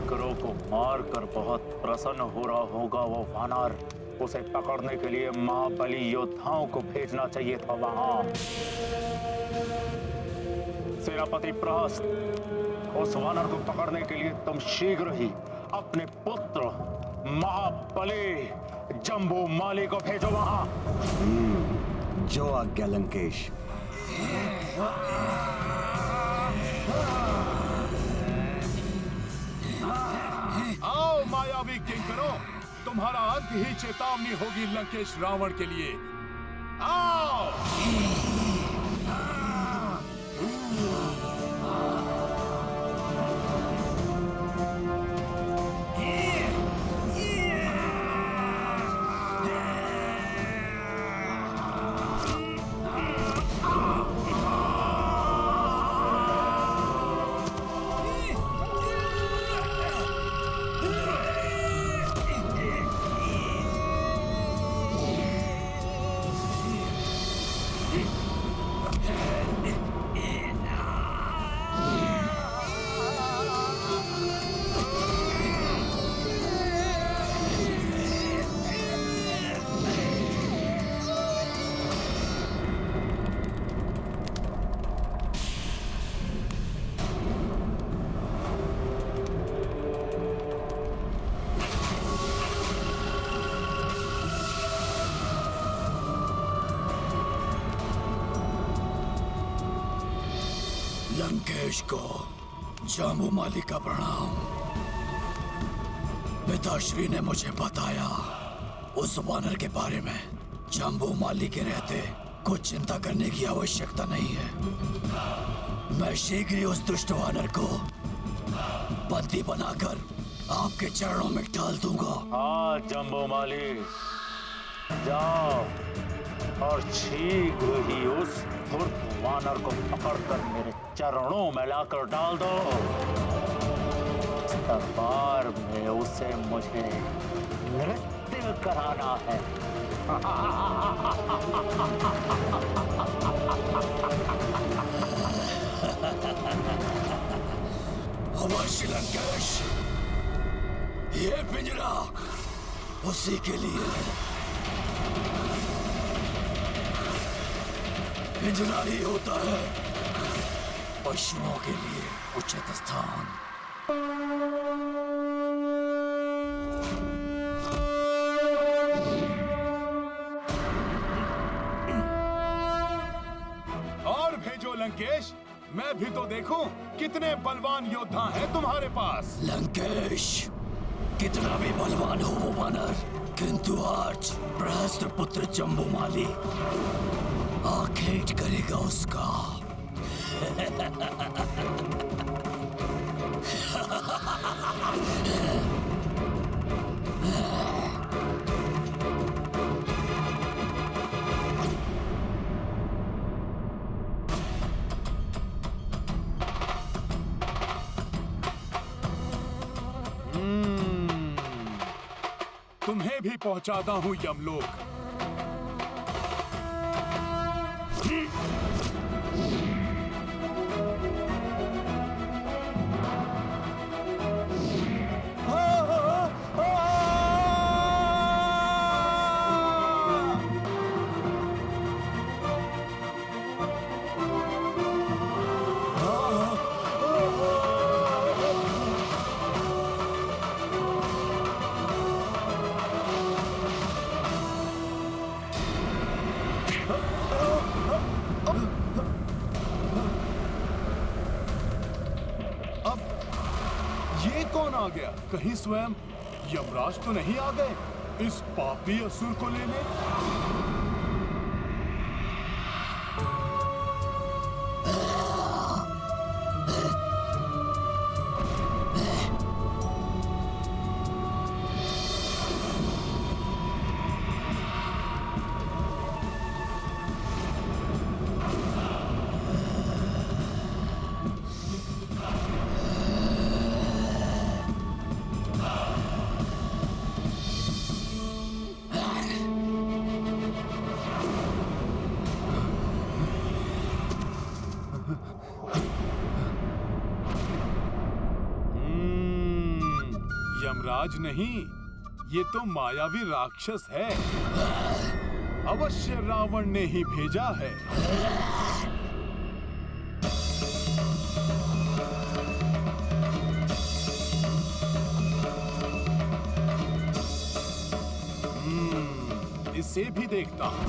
किंकरों को मारकर बहुत प्रसन्न हो रहा होगा वो वानर। उसे पकड़ने के लिए महाबली योद्धाओं को भेजना चाहिए था वहां। सेनापति प्रहस्त, उस वानर को पकड़ने के लिए तुम शीघ्र ही अपने पुत्र महाबली जम्बूमाली को भेजो वहां। जो आज्ञा लंकेश। आओ मायावी किंकरों, तुम्हारा अंत ही चेतावनी होगी लंकेश रावण के लिए। आओ। लंकेश को जाम्बूमाली का प्रणाम। पिताश्री ने मुझे बताया उस वानर के बारे में। जाम्बूमाली के रहते कुछ चिंता करने की आवश्यकता नहीं है। मैं शीघ्र ही उस दुष्ट वानर को बंदी बनाकर आपके चरणों में डाल दूंगा। हाँ जम्बूमाली, जाओ और शीघ्र ही उस धूर्त वानर को पकड़कर मेरे चरणों में लाकर डाल दो। इस दरबार में उसे मुझे नृत्य कराना है। अवश्य लंकेश, ये पिंजरा उसी के लिए है। पिंजरा ही होता है पशुओं के लिए उचित स्थान। और भेजो लंकेश, मैं भी तो देखूं कितने बलवान योद्धा हैं तुम्हारे पास। लंकेश, कितना भी बलवान हो वो वानर, किंतु आज प्रहस्त पुत्र जम्बूमाली आखेट करेगा उसका। तुम्हें भी पहुंचाता हूं यमलोक। कौन आ गया? कहीं स्वयं यमराज तो नहीं आ गए इस पापी असुर को लेने? यमराज नहीं, ये तो मायावी राक्षस है। अवश्य रावण ने ही भेजा है। इसे भी देखता हूं।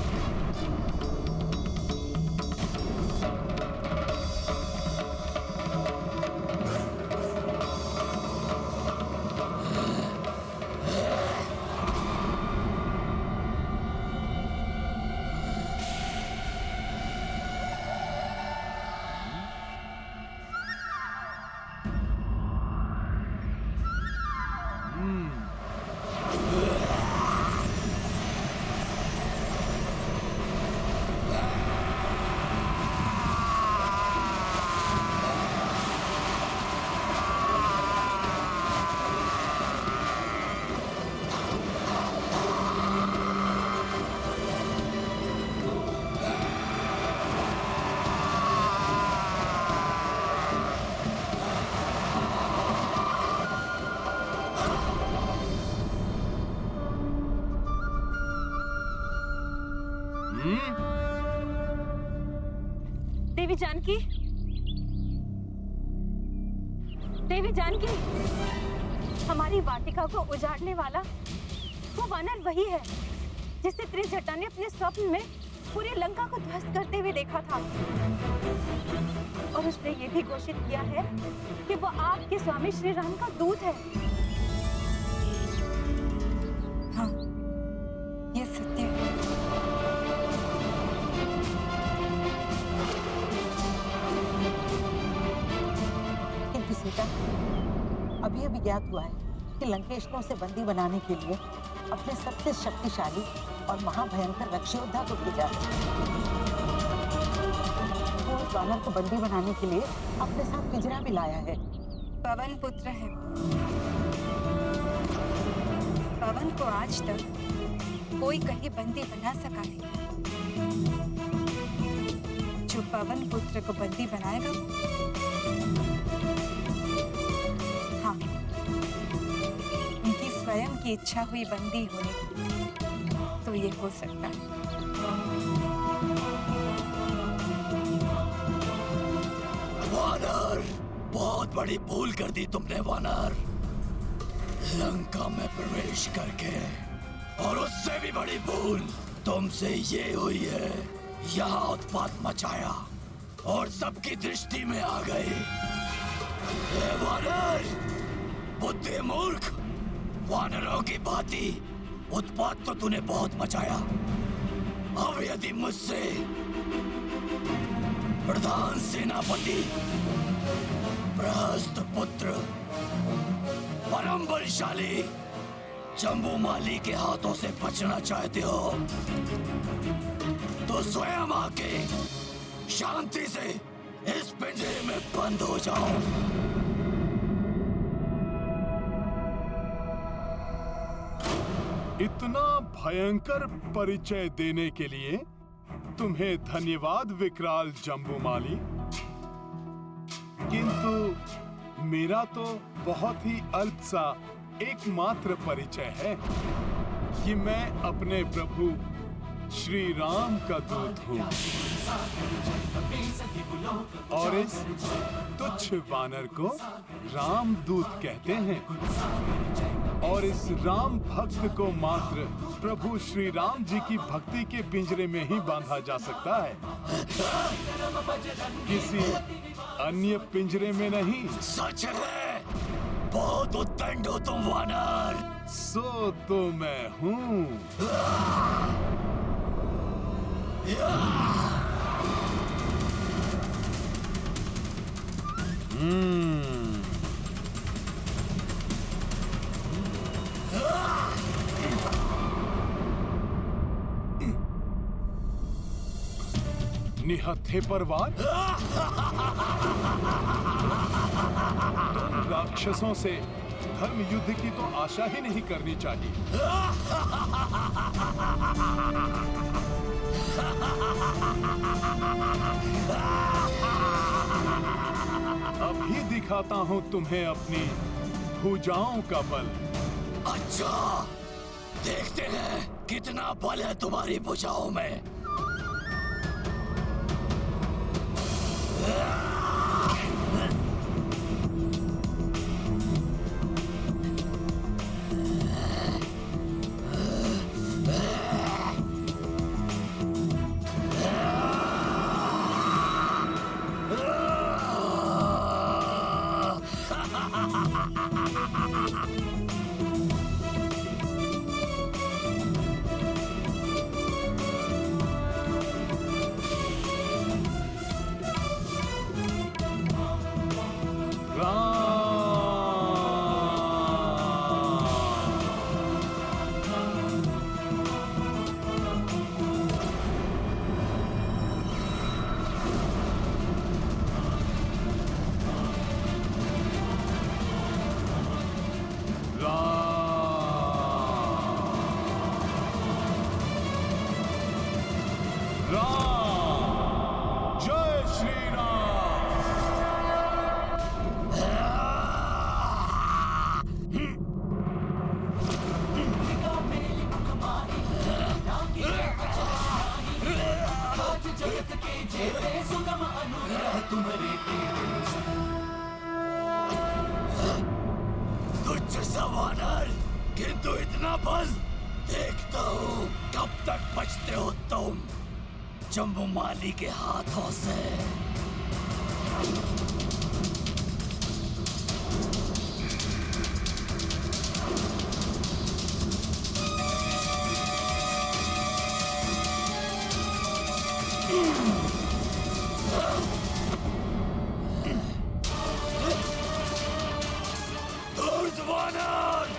देवी जानकी, देवी जानकी, हमारी वाटिका को उजाड़ने वाला वो वानर वही है जिसे त्रिजटा ने अपने स्वप्न में पूरी लंका को ध्वस्त करते हुए देखा था। और उसने ये भी घोषित किया है कि वो आपके स्वामी श्री राम का दूत है। हाँ, ये सत्य है। किंतु सीता, अभी अभी ज्ञात हुआ है कि लंकेशनों से बंदी बनाने के लिए अपने सबसे शक्तिशाली और महाभयंकर रक्षयोद्धा को भेजा है। वो उस वानर को बंदी बनाने के लिए अपने साथ पिंजरा भी लाया है। पवन पुत्र है। पवन को आज तक कोई कहीं बंदी बना सका नहीं। जो पवन पुत्र को बंदी बनाएगा, हाँ, उनकी स्वयं की इच्छा हुई बंदी होने तो ये हो सकता है। वानर, बहुत बड़ी भूल कर दी तुमने वानर। लंका में प्रवेश करके, और उससे भी बड़ी भूल तुमसे ये हुई है, यहाँ उत्पात मचाया और सबकी दृष्टि में आ गए। वानर, बुद्धि मूर्ख, वानरों की भांति उत्पात तो तूने बहुत मचाया। अब यदि मुझसे प्रधान सेनापति प्रहस्त पुत्र परम बलशाली जम्बूमाली के हाथों से बचना चाहते हो तो स्वयं आके शांति से इस पिंजरे में बंद हो जाओ। इतना भयंकर परिचय देने के लिए तुम्हें धन्यवाद विकराल जम्बूमाली। किंतु मेरा तो बहुत ही अल्प सा एकमात्र परिचय है कि मैं अपने प्रभु श्री राम का दूत हूँ और इस तुच्छ वानर को राम दूत कहते हैं। और इस राम भक्त को मात्र प्रभु श्री राम जी की भक्ति के पिंजरे में ही बांधा जा सकता है, किसी अन्य पिंजरे में नहीं। सच है, बहुत उद्दंड हो तुम वानर। सो तो मैं हूँ। निहत्थे परवार, तुम राक्षसों से धर्म युद्ध की तो आशा ही नहीं करनी चाहिए। अभी दिखाता हूं तुम्हें अपनी भुजाओं का बल। अच्छा, देखते हैं कितना बल है तुम्हारी भुजाओं में। जय श्री राम। तुझ सा वानर, किंतु इतना बल। देखता हूँ कब तक बचते हो तुम जम्बूमाली के हाथों से। धूर्तवानर!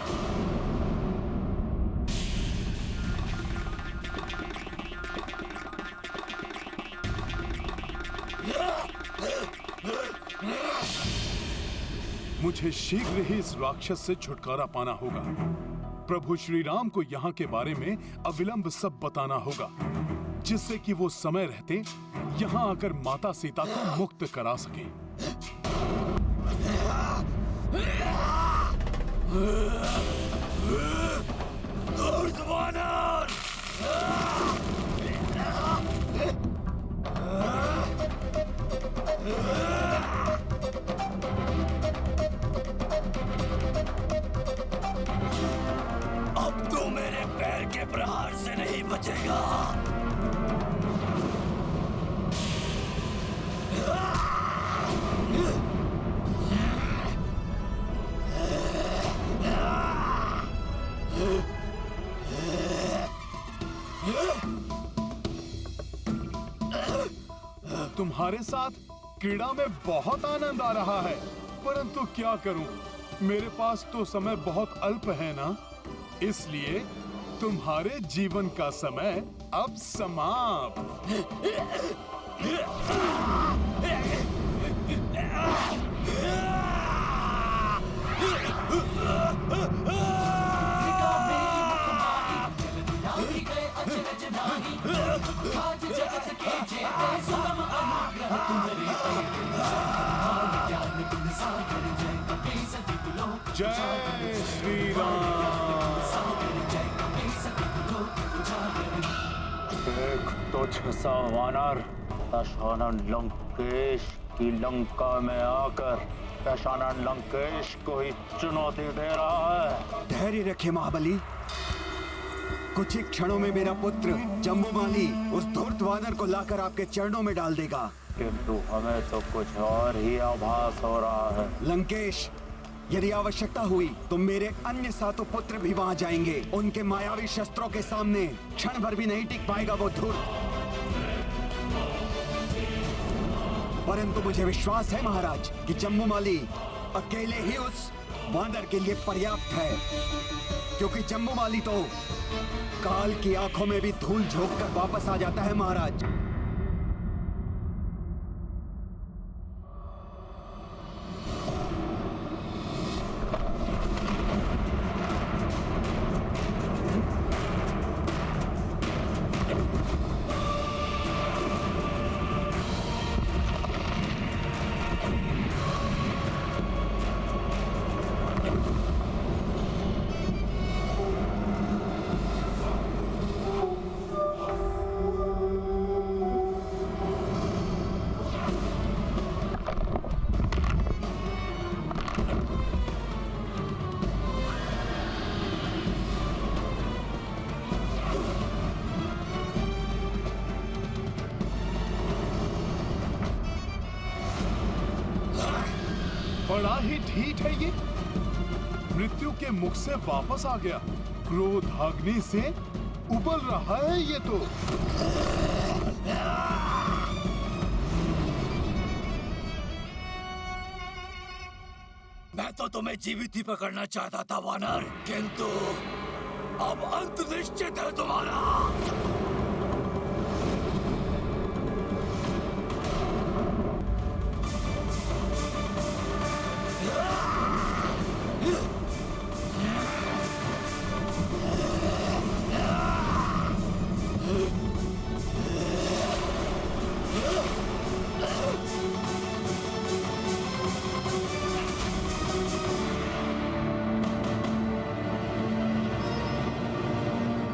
मुझे शीघ्र ही इस राक्षस से छुटकारा पाना होगा। प्रभु श्री राम को यहाँ के बारे में अविलंब सब बताना होगा, जिससे कि वो समय रहते यहाँ आकर माता सीता को मुक्त करा सके। धूर्तवानर! अब तू मेरे पैर के प्रहार से नहीं बचेगा। तुम्हारे साथ क्रीड़ा में बहुत आनंद आ रहा है, परंतु क्या करूं, मेरे पास तो समय बहुत अल्प है ना, इसलिए तुम्हारे जीवन का समय अब समाप्त। जय श्री राम। एक तुझ सा वानर दशानन लंकेश की लंका में आकर दशानन लंकेश को ही चुनौती दे रहा है। धैर्य रखे महाबली, कुछ ही क्षणों में मेरा पुत्र जम्बूमाली उस धूर्त वानर को लाकर आपके चरणों में डाल देगा। किंतु हमें तो कुछ और ही आभास हो रहा है। लंकेश, यदि आवश्यकता हुई तो मेरे अन्य सातों पुत्र भी वहां जाएंगे। उनके मायावी शस्त्रों के सामने क्षण भर भी नहीं टिक पाएगा वो धूर्त। परंतु मुझे विश्वास है महाराज कि जम्बूमाली अकेले ही उस वानर के लिए पर्याप्त है, क्योंकि जम्बूमाली तो काल की आंखों में भी धूल झोंक कर वापस आ जाता है महाराज। बड़ा ही ढीठ है ये। मृत्यु के मुख से वापस आ गया। क्रोध अग्नि से उबल रहा है ये तो। मैं तो तुम्हें जीवित ही पकड़ना चाहता था वानर, किंतु अब अंत निश्चित है तुम्हारा।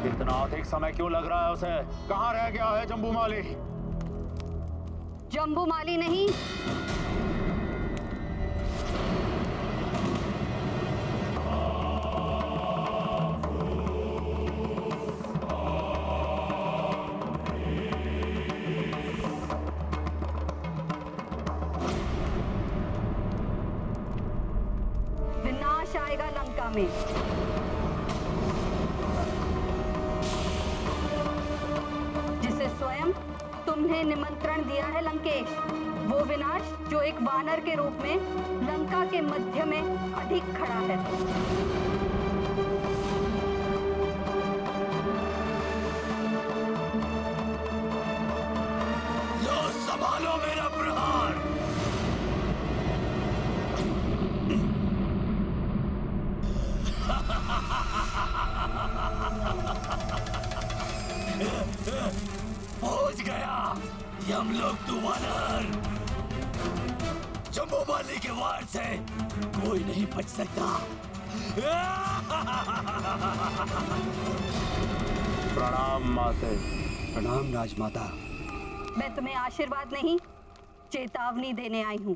इतना अधिक समय क्यों लग रहा है उसे? कहाँ रह गया है जम्बूमाली? जम्बूमाली नहीं, विनाश आएगा लंका में। जिसे स्वयं तुमने निमंत्रण दिया है लंकेश, वो विनाश जो एक वानर के रूप में लंका के मध्य में अधिक खड़ा है। लो संभालो मेरा प्रहार। पहुंच गया यमलोक तू वानर। जम्बूमाली के वार से कोई नहीं बच सकता। प्रणाम माते। प्रणाम राजमाता। मैं तुम्हें आशीर्वाद नहीं, चेतावनी देने आई हूँ।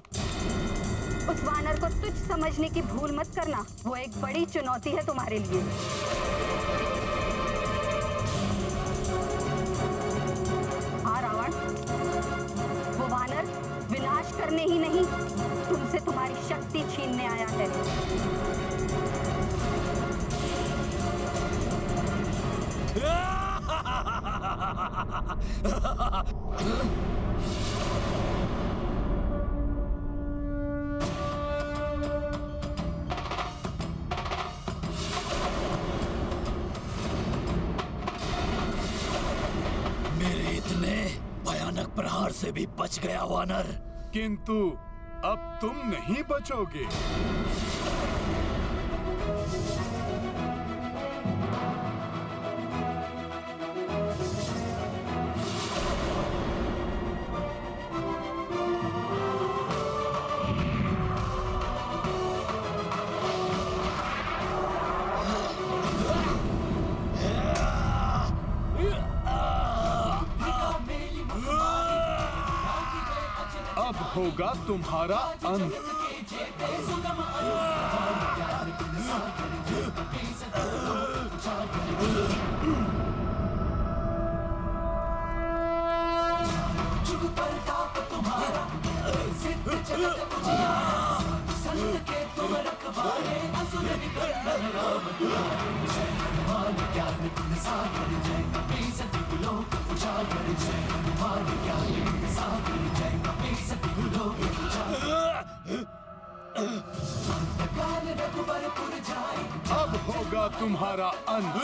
उस वानर को तुच्छ समझने की भूल मत करना। वो एक बड़ी चुनौती है तुम्हारे लिए। हाँ रावण, वो वानर विनाश करने ही नहीं, तुमसे तुम्हारी शक्ति छीनने आया है। मेरे इतने भयानक प्रहार से भी बच गया वानर। किंतु अब तुम नहीं बचोगे। अब होगा तुम्हारा अंत। अब होगा तुम्हारा अंत।